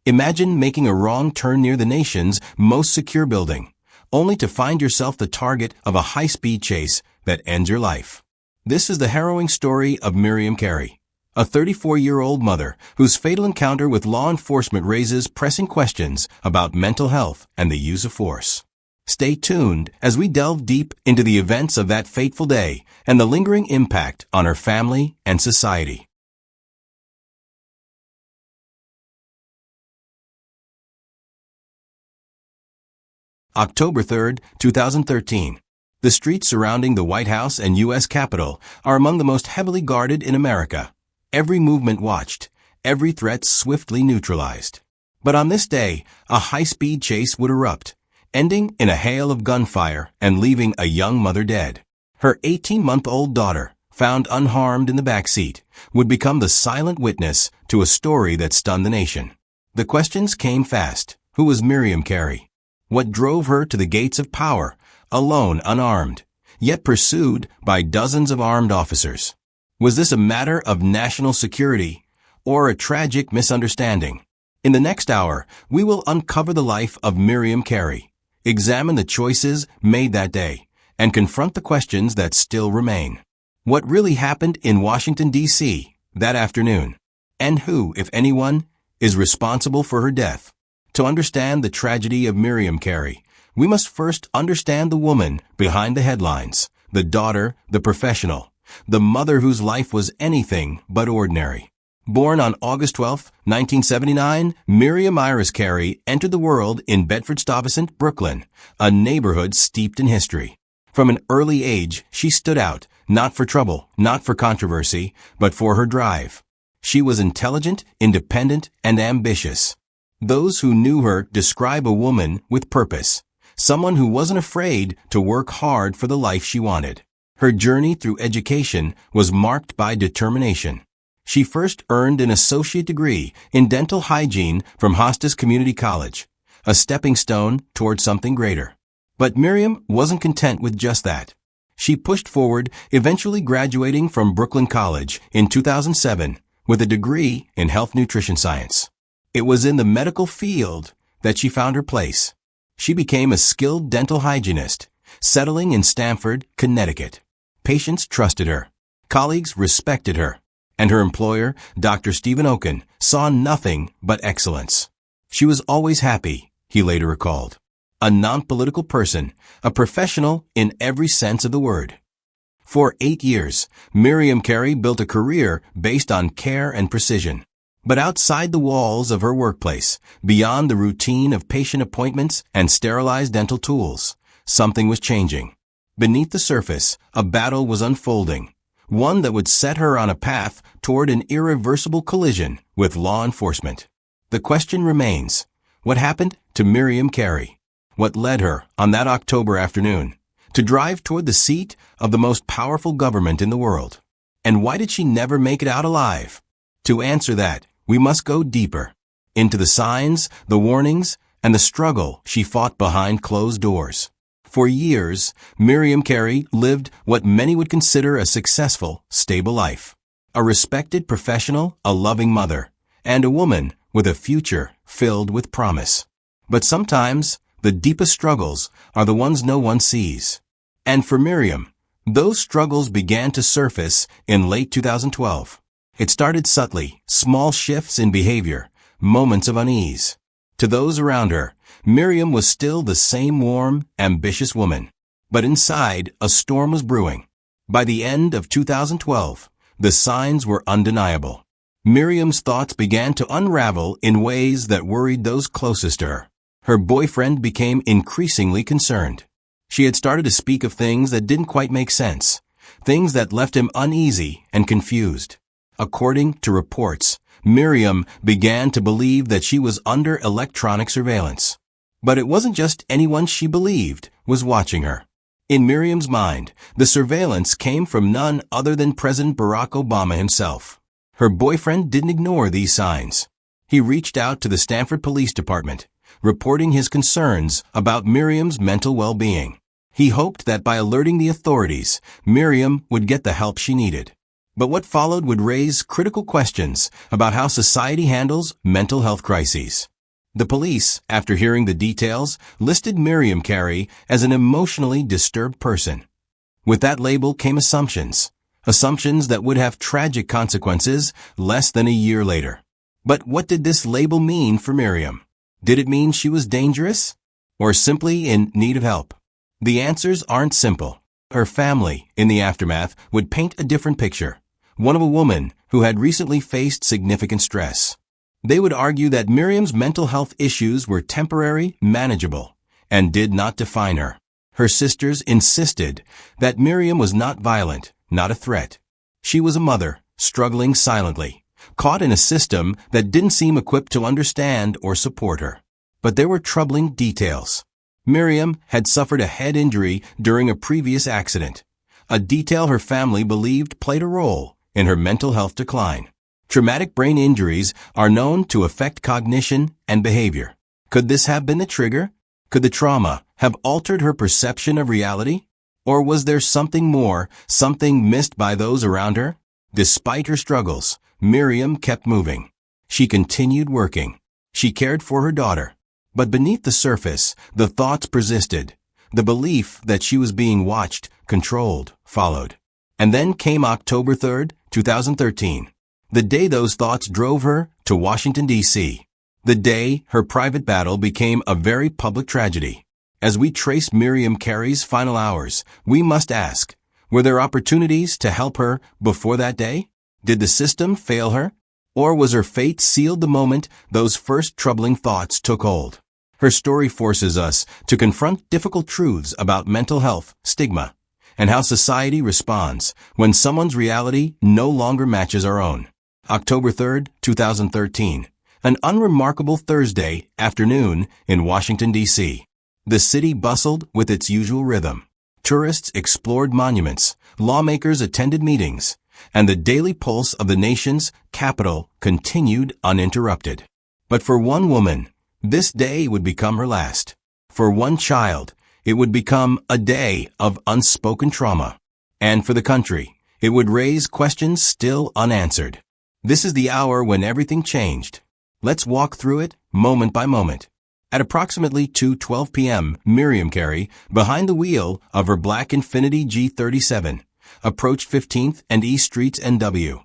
Imagine making a wrong turn near the nation's most secure building, only to find yourself the target of a high-speed chase that ends your life. This is the harrowing story of Miriam Carey, a 34-year-old mother whose fatal encounter with law enforcement raises pressing questions about mental health and the use of force. Stay tuned as we delve deep into the events of that fateful day and the lingering impact on her family and society. October 3, 2013. The streets surrounding the White House and U.S. Capitol are among the most heavily guarded in America. Every movement watched, every threat swiftly neutralized. But on this day, a high-speed chase would erupt, ending in a hail of gunfire and leaving a young mother dead. Her 18-month-old daughter, found unharmed in the backseat, would become the silent witness to a story that stunned the nation. The questions came fast. Who was Miriam Carey? What drove her to the gates of power, alone, unarmed, yet pursued by dozens of armed officers? Was this a matter of national security or a tragic misunderstanding? In the next hour, we will uncover the life of Miriam Carey, examine the choices made that day, and confront the questions that still remain. What really happened in Washington, D.C. that afternoon? And who, if anyone, is responsible for her death? To understand the tragedy of Miriam Carey, we must first understand the woman behind the headlines, the daughter, the professional, the mother whose life was anything but ordinary. Born on August 12, 1979, Miriam Iris Carey entered the world in Bedford-Stuyvesant, Brooklyn, a neighborhood steeped in history. From an early age, she stood out, not for trouble, not for controversy, but for her drive. She was intelligent, independent, and ambitious. Those who knew her describe a woman with purpose, someone who wasn't afraid to work hard for the life she wanted. Her journey through education was marked by determination. She first earned an associate degree in dental hygiene from Hostas Community College, a stepping stone toward something greater. But Miriam wasn't content with just that. She pushed forward, eventually graduating from Brooklyn College in 2007 with a degree in health nutrition science. It was in the medical field that she found her place. She became a skilled dental hygienist, settling in Stamford, Connecticut. Patients trusted her, colleagues respected her, and her employer, Dr. Stephen Oken, saw nothing but excellence. She was always happy, he later recalled. A non-political person, a professional in every sense of the word. For 8 years, Miriam Carey built a career based on care and precision. But outside the walls of her workplace, beyond the routine of patient appointments and sterilized dental tools, something was changing. Beneath the surface, a battle was unfolding, one that would set her on a path toward an irreversible collision with law enforcement. The question remains, what happened to Miriam Carey? What led her, on that October afternoon, to drive toward the seat of the most powerful government in the world? And why did she never make it out alive? To answer that, we must go deeper, into the signs, the warnings, and the struggle she fought behind closed doors. For years, Miriam Carey lived what many would consider a successful, stable life. A respected professional, a loving mother, and a woman with a future filled with promise. But sometimes, the deepest struggles are the ones no one sees. And for Miriam, those struggles began to surface in late 2012. It started subtly, small shifts in behavior, moments of unease. To those around her, Miriam was still the same warm, ambitious woman. But inside, a storm was brewing. By the end of 2012, the signs were undeniable. Miriam's thoughts began to unravel in ways that worried those closest to her. Her boyfriend became increasingly concerned. She had started to speak of things that didn't quite make sense, things that left him uneasy and confused. According to reports, Miriam began to believe that she was under electronic surveillance. But it wasn't just anyone she believed was watching her. In Miriam's mind, the surveillance came from none other than President Barack Obama himself. Her boyfriend didn't ignore these signs. He reached out to the Stamford Police Department, reporting his concerns about Miriam's mental well-being. He hoped that by alerting the authorities, Miriam would get the help she needed. But what followed would raise critical questions about how society handles mental health crises. The police, after hearing the details, listed Miriam Carey as an emotionally disturbed person. With that label came assumptions that would have tragic consequences less than a year later. But what did this label mean for Miriam? Did it mean she was dangerous? Or simply in need of help? The answers aren't simple. Her family, in the aftermath, would paint a different picture. One of a woman who had recently faced significant stress. They would argue that Miriam's mental health issues were temporary, manageable, and did not define her. Her sisters insisted that Miriam was not violent, not a threat. She was a mother, struggling silently, caught in a system that didn't seem equipped to understand or support her. But there were troubling details. Miriam had suffered a head injury during a previous accident, a detail her family believed played a role in her mental health decline. Traumatic brain injuries are known to affect cognition and behavior. Could this have been the trigger? Could the trauma have altered her perception of reality? Or was there something more, something missed by those around her? Despite her struggles, Miriam kept moving. She continued working. She cared for her daughter. But beneath the surface, the thoughts persisted. The belief that she was being watched, controlled, followed. And then came October 3rd, 2013. The day those thoughts drove her to Washington, D.C. The day her private battle became a very public tragedy. As we trace Miriam Carey's final hours, we must ask, were there opportunities to help her before that day? Did the system fail her? Or was her fate sealed the moment those first troubling thoughts took hold? Her story forces us to confront difficult truths about mental health, stigma, and how society responds when someone's reality no longer matches our own. October 3rd, 2013. An unremarkable Thursday afternoon in Washington, D.C. The city bustled with its usual rhythm. Tourists explored monuments, lawmakers attended meetings, and the daily pulse of the nation's capital continued uninterrupted. But for one woman, this day would become her last. For one child, it would become a day of unspoken trauma. And for the country, it would raise questions still unanswered. This is the hour when everything changed. Let's walk through it, moment by moment. At approximately 2:12 p.m., Miriam Carey, behind the wheel of her black Infiniti G37, approached 15th and East Streets NW,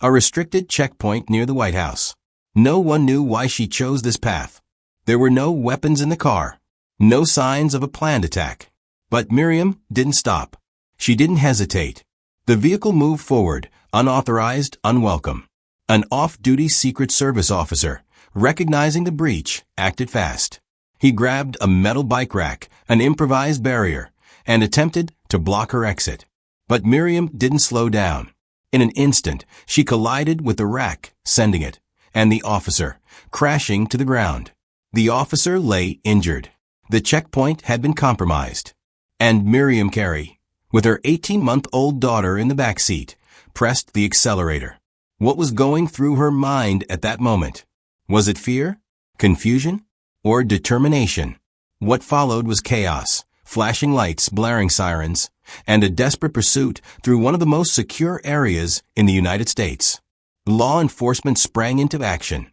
a restricted checkpoint near the White House. No one knew why she chose this path. There were no weapons in the car, no signs of a planned attack. But Miriam didn't stop. She didn't hesitate. The vehicle moved forward, unauthorized, unwelcome. An off-duty Secret Service officer, recognizing the breach, acted fast. He grabbed a metal bike rack, an improvised barrier, and attempted to block her exit. But Miriam didn't slow down. In an instant, she collided with the rack, sending it, and the officer, crashing to the ground. The officer lay injured. The checkpoint had been compromised. And Miriam Carey, with her 18-month-old daughter in the back seat, pressed the accelerator. What was going through her mind at that moment? Was it fear, confusion, or determination? What followed was chaos, flashing lights, blaring sirens, and a desperate pursuit through one of the most secure areas in the United States. Law enforcement sprang into action.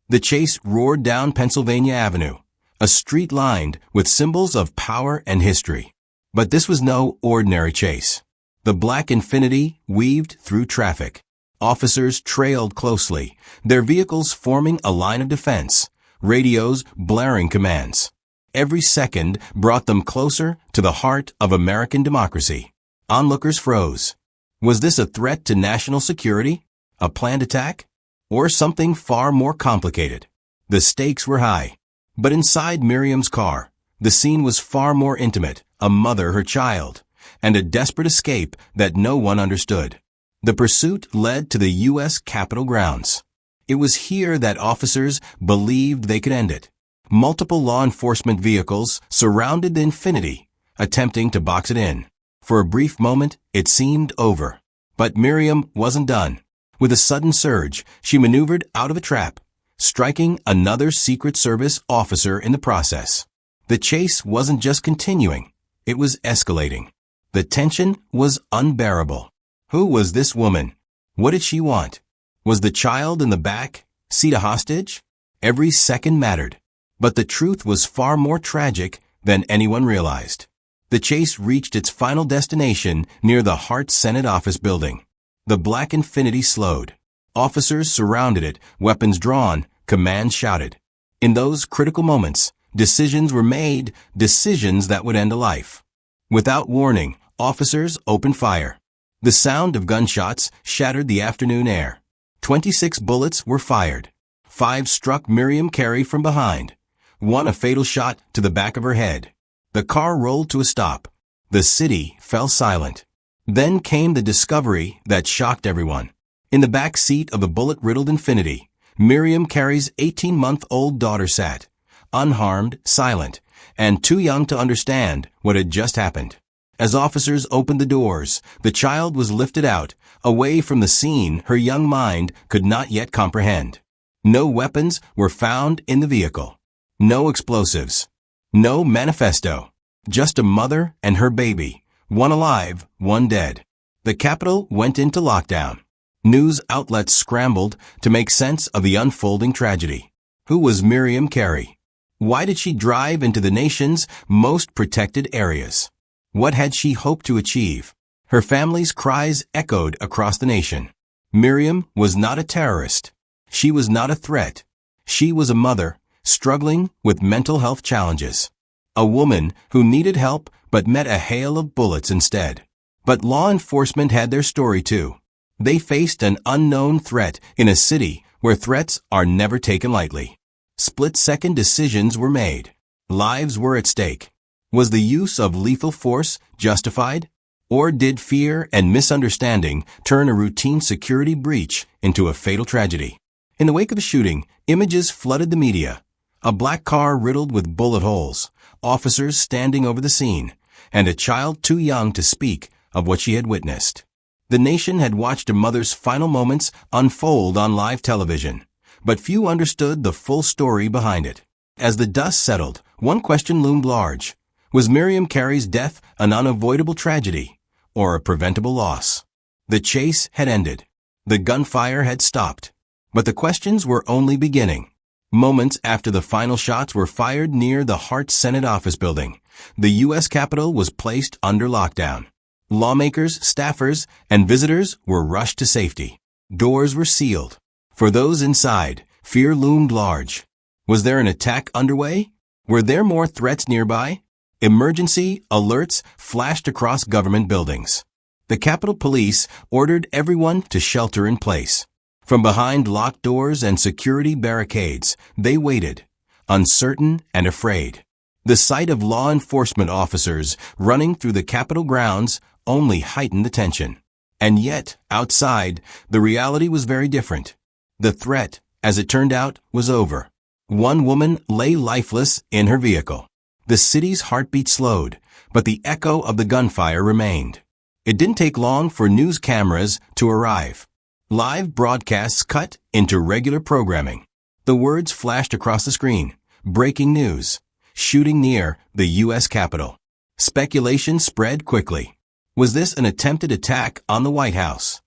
The chase roared down Pennsylvania Avenue, a street lined with symbols of power and history. But this was no ordinary chase. The black Infiniti weaved through traffic. Officers trailed closely, their vehicles forming a line of defense, radios blaring commands. Every second brought them closer to the heart of American democracy. Onlookers froze. Was this a threat to national security? A planned attack? Or something far more complicated? The stakes were high. But inside Miriam's car, the scene was far more intimate, a mother, her child, and a desperate escape that no one understood. The pursuit led to the U.S. Capitol grounds. It was here that officers believed they could end it. Multiple law enforcement vehicles surrounded the Infiniti, attempting to box it in. For a brief moment, it seemed over. But Miriam wasn't done. With a sudden surge, she maneuvered out of a trap, striking another Secret Service officer in the process. The chase wasn't just continuing, it was escalating. The tension was unbearable. Who was this woman? What did she want? Was the child in the back seat a hostage? Every second mattered. But the truth was far more tragic than anyone realized. The chase reached its final destination near the Hart Senate office building. The black Infiniti slowed. Officers surrounded it, weapons drawn, commands shouted. In those critical moments, decisions were made, decisions that would end a life. Without warning, officers opened fire. The sound of gunshots shattered the afternoon air. 26 bullets were fired. 5 struck Miriam Carey from behind. 1 a fatal shot to the back of her head. The car rolled to a stop. The city fell silent. Then came the discovery that shocked everyone. In the back seat of the bullet-riddled Infiniti, Miriam Carey's 18-month-old daughter sat, unharmed, silent, and too young to understand what had just happened. As officers opened the doors, the child was lifted out, away from the scene her young mind could not yet comprehend. No weapons were found in the vehicle. No explosives. No manifesto. Just a mother and her baby, one alive, one dead. The Capitol went into lockdown. News outlets scrambled to make sense of the unfolding tragedy. Who was Miriam Carey? Why did she drive into the nation's most protected areas? What had she hoped to achieve? Her family's cries echoed across the nation. Miriam was not a terrorist. She was not a threat. She was a mother, struggling with mental health challenges. A woman who needed help but met a hail of bullets instead. But law enforcement had their story too. They faced an unknown threat in a city where threats are never taken lightly. Split-second decisions were made. Lives were at stake. Was the use of lethal force justified? Or did fear and misunderstanding turn a routine security breach into a fatal tragedy? In the wake of the shooting, images flooded the media. A black car riddled with bullet holes, officers standing over the scene, and a child too young to speak of what she had witnessed. The nation had watched a mother's final moments unfold on live television, but few understood the full story behind it. As the dust settled, one question loomed large. Was Miriam Carey's death an unavoidable tragedy or a preventable loss? The chase had ended. The gunfire had stopped. But the questions were only beginning. Moments after the final shots were fired near the Hart Senate office building, the U.S. Capitol was placed under lockdown. Lawmakers, staffers, and visitors were rushed to safety. Doors were sealed. For those inside, fear loomed large. Was there an attack underway? Were there more threats nearby? Emergency alerts flashed across government buildings. The Capitol Police ordered everyone to shelter in place. From behind locked doors and security barricades, they waited, uncertain and afraid. The sight of law enforcement officers running through the Capitol grounds only heightened the tension. And yet, outside, the reality was very different. The threat, as it turned out, was over. One woman lay lifeless in her vehicle. The city's heartbeat slowed, but the echo of the gunfire remained. It didn't take long for news cameras to arrive. Live broadcasts cut into regular programming. The words flashed across the screen. Breaking news. Shooting near the U.S. Capitol. Speculation spread quickly. Was this an attempted attack on the White House?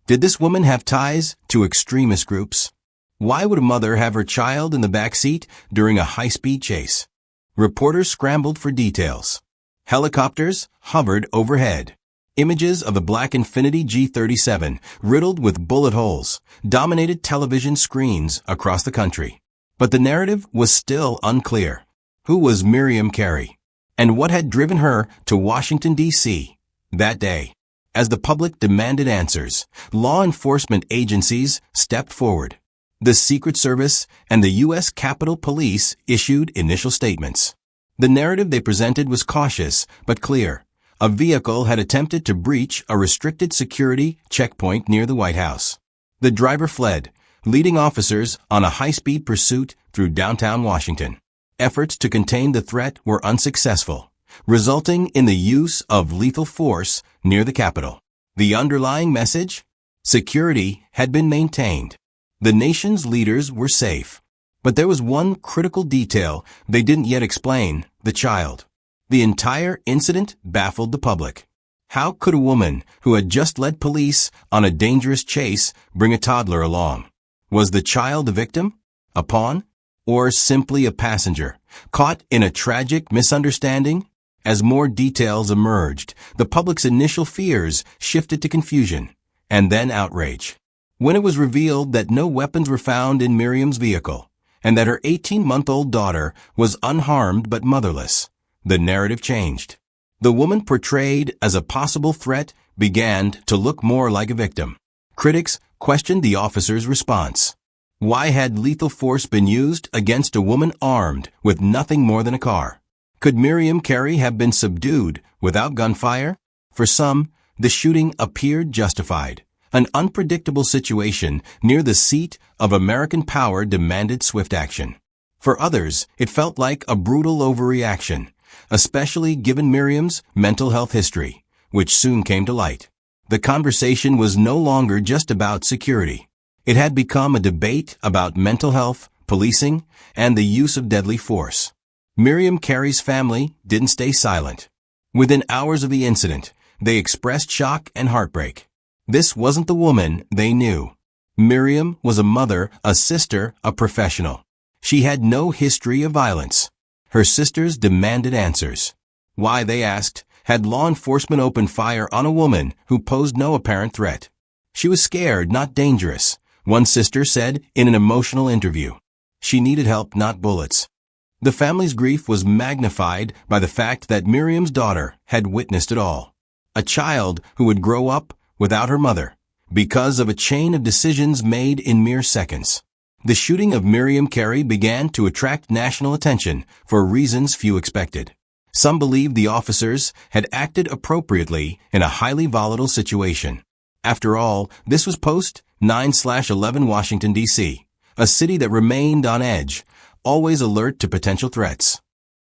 Did this woman have ties to extremist groups? Why would a mother have her child in the back seat during a high-speed chase? Reporters scrambled for details. Helicopters hovered overhead. Images of the black Infiniti G37, riddled with bullet holes, dominated television screens across the country. But the narrative was still unclear. Who was Miriam Carey? And what had driven her to Washington, D.C. that day? As the public demanded answers, law enforcement agencies stepped forward. The Secret Service and the U.S. Capitol Police issued initial statements. The narrative they presented was cautious but clear. A vehicle had attempted to breach a restricted security checkpoint near the White House. The driver fled, leading officers on a high-speed pursuit through downtown Washington. Efforts to contain the threat were unsuccessful, resulting in the use of lethal force near the Capitol. The underlying message? Security had been maintained. The nation's leaders were safe. But there was one critical detail they didn't yet explain: the child. The entire incident baffled the public. How could a woman who had just led police on a dangerous chase bring a toddler along? Was the child a victim? A pawn? or simply a passenger, caught in a tragic misunderstanding? As more details emerged, the public's initial fears shifted to confusion, and then outrage. When it was revealed that no weapons were found in Miriam's vehicle, and that her 18-month-old daughter was unharmed but motherless, the narrative changed. The woman portrayed as a possible threat began to look more like a victim. Critics questioned the officer's response. Why had lethal force been used against a woman armed with nothing more than a car? Could Miriam Carey have been subdued without gunfire? For some, the shooting appeared justified. An unpredictable situation near the seat of American power demanded swift action. For others, it felt like a brutal overreaction, especially given Miriam's mental health history, which soon came to light. The conversation was no longer just about security. It had become a debate about mental health, policing, and the use of deadly force. Miriam Carey's family didn't stay silent. Within hours of the incident, they expressed shock and heartbreak. This wasn't the woman they knew. Miriam was a mother, a sister, a professional. She had no history of violence. Her sisters demanded answers. Why, they asked, had law enforcement opened fire on a woman who posed no apparent threat? She was scared, not dangerous, one sister said in an emotional interview. She needed help, not bullets. The family's grief was magnified by the fact that Miriam's daughter had witnessed it all. A child who would grow up without her mother because of a chain of decisions made in mere seconds. The shooting of Miriam Carey began to attract national attention for reasons few expected. Some believed the officers had acted appropriately in a highly volatile situation. After all, this was post-9/11 Washington, D.C., a city that remained on edge, always alert to potential threats.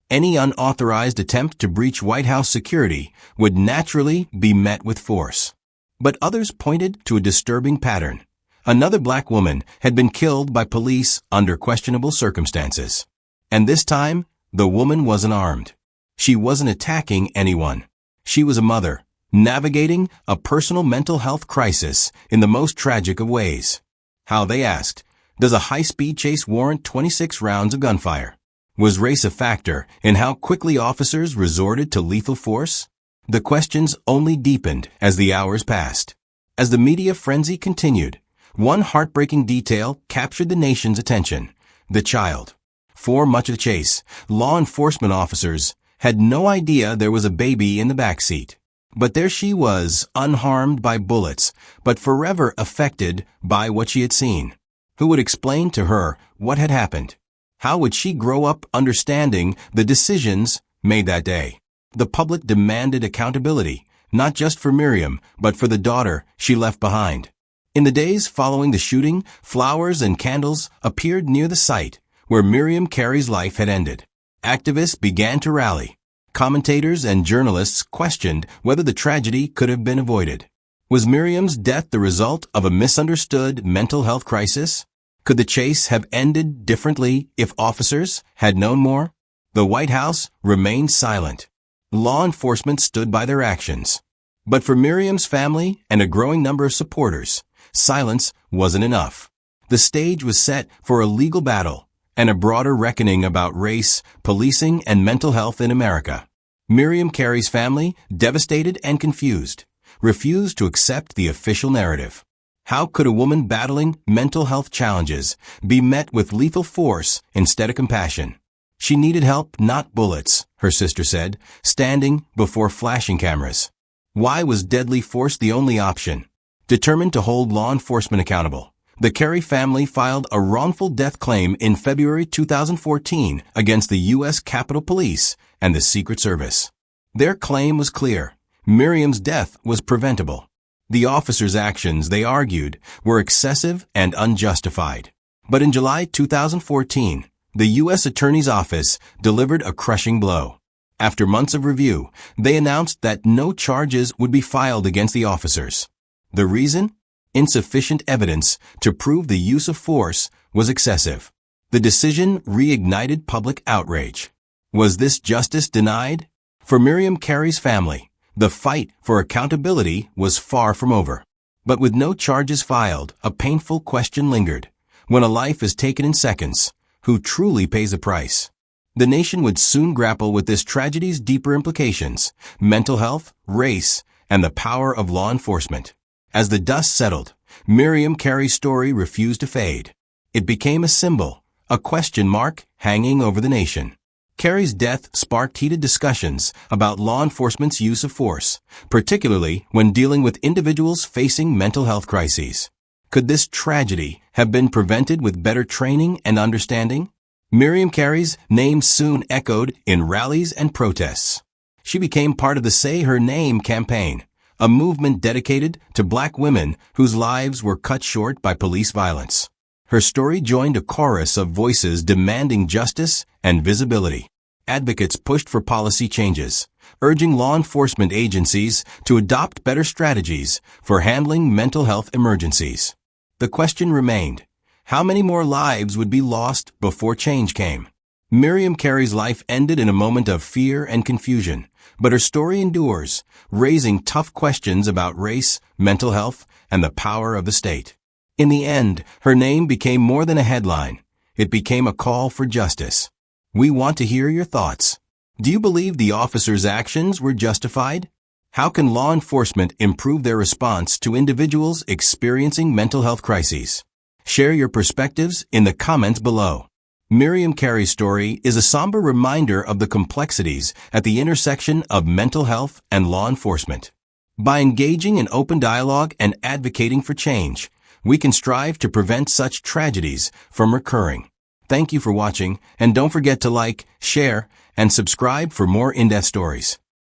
Any unauthorized attempt to breach White House security would naturally be met with force. But others pointed to a disturbing pattern. Another black woman had been killed by police under questionable circumstances. And this time, the woman wasn't armed. She wasn't attacking anyone. She was a mother, navigating a personal mental health crisis in the most tragic of ways. How, they asked, does a high-speed chase warrant 26 rounds of gunfire? Was race a factor in how quickly officers resorted to lethal force? The questions only deepened as the hours passed. As the media frenzy continued, one heartbreaking detail captured the nation's attention: the child. For much of the chase, law enforcement officers had no idea there was a baby in the backseat. But there she was, unharmed by bullets, but forever affected by what she had seen. Who would explain to her what had happened? How would she grow up understanding the decisions made that day? The public demanded accountability, not just for Miriam, but for the daughter she left behind. In the days following the shooting, flowers and candles appeared near the site where Miriam Carey's life had ended. Activists began to rally. Commentators and journalists questioned whether the tragedy could have been avoided. Was Miriam's death the result of a misunderstood mental health crisis? Could the chase have ended differently if officers had known more? The White House remained silent. Law enforcement stood by their actions. But for Miriam's family and a growing number of supporters, silence wasn't enough. The stage was set for a legal battle and a broader reckoning about race, policing, and mental health in America. Miriam Carey's family, devastated and confused, refused to accept the official narrative. How could a woman battling mental health challenges be met with lethal force instead of compassion? She needed help, not bullets, her sister said, standing before flashing cameras. Why was deadly force the only option? Determined to hold law enforcement accountable, the Carey family filed a wrongful death claim in February 2014 against the U.S. Capitol Police and the Secret Service. Their claim was clear: Miriam's death was preventable. The officers' actions, they argued, were excessive and unjustified. But in July 2014, the U.S. Attorney's Office delivered a crushing blow. After months of review, they announced that no charges would be filed against the officers. The reason? Insufficient evidence to prove the use of force was excessive. The decision reignited public outrage. Was this justice denied? For Miriam Carey's family, the fight for accountability was far from over. But with no charges filed, a painful question lingered. When a life is taken in seconds, who truly pays a price. The nation would soon grapple with this tragedy's deeper implications: mental health, race, and the power of law enforcement. As the dust settled, Miriam Carey's story refused to fade. It became a symbol, a question mark hanging over the nation. Carey's death sparked heated discussions about law enforcement's use of force, particularly when dealing with individuals facing mental health crises. Could this tragedy have been prevented with better training and understanding? Miriam Carey's name soon echoed in rallies and protests. She became part of the Say Her Name campaign, a movement dedicated to Black women whose lives were cut short by police violence. Her story joined a chorus of voices demanding justice and visibility. Advocates pushed for policy changes, urging law enforcement agencies to adopt better strategies for handling mental health emergencies. The question remained: how many more lives would be lost before change came? Miriam Carey's life ended in a moment of fear and confusion, but her story endures, raising tough questions about race, mental health, and the power of the state. In the end, her name became more than a headline. It became a call for justice. We want to hear your thoughts. Do you believe the officers' actions were justified? How can law enforcement improve their response to individuals experiencing mental health crises? Share your perspectives in the comments below. Miriam Carey's story is a somber reminder of the complexities at the intersection of mental health and law enforcement. By engaging in open dialogue and advocating for change, we can strive to prevent such tragedies from recurring. Thank you for watching, and don't forget to like, share, and subscribe for more in-depth stories.